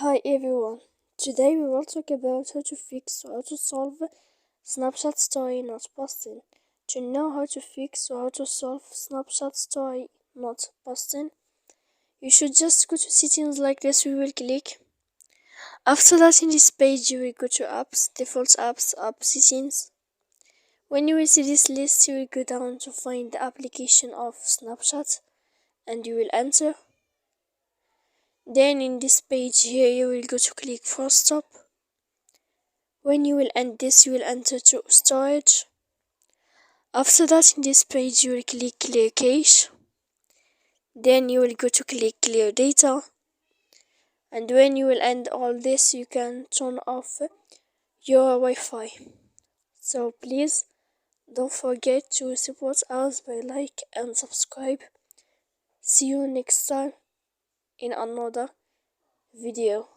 Hi everyone, today we will talk about how to fix or how to solve Snapchat story not posting. To know how to fix or how to solve Snapchat story not posting, you should just go to settings like this. We will click. After that, in this page, you will go to apps, default apps, app settings. When you will see this list, you will go down to find the application of Snapchat and you will enter. Then in this page here, you will go to click for stop. When you will end this, you will enter to storage. After that, in this page, you will click clear cache. Then you will go to click clear data. And when you will end all this, you can turn off your Wi-Fi. So please don't forget to support us by like and subscribe. See you next time in another video.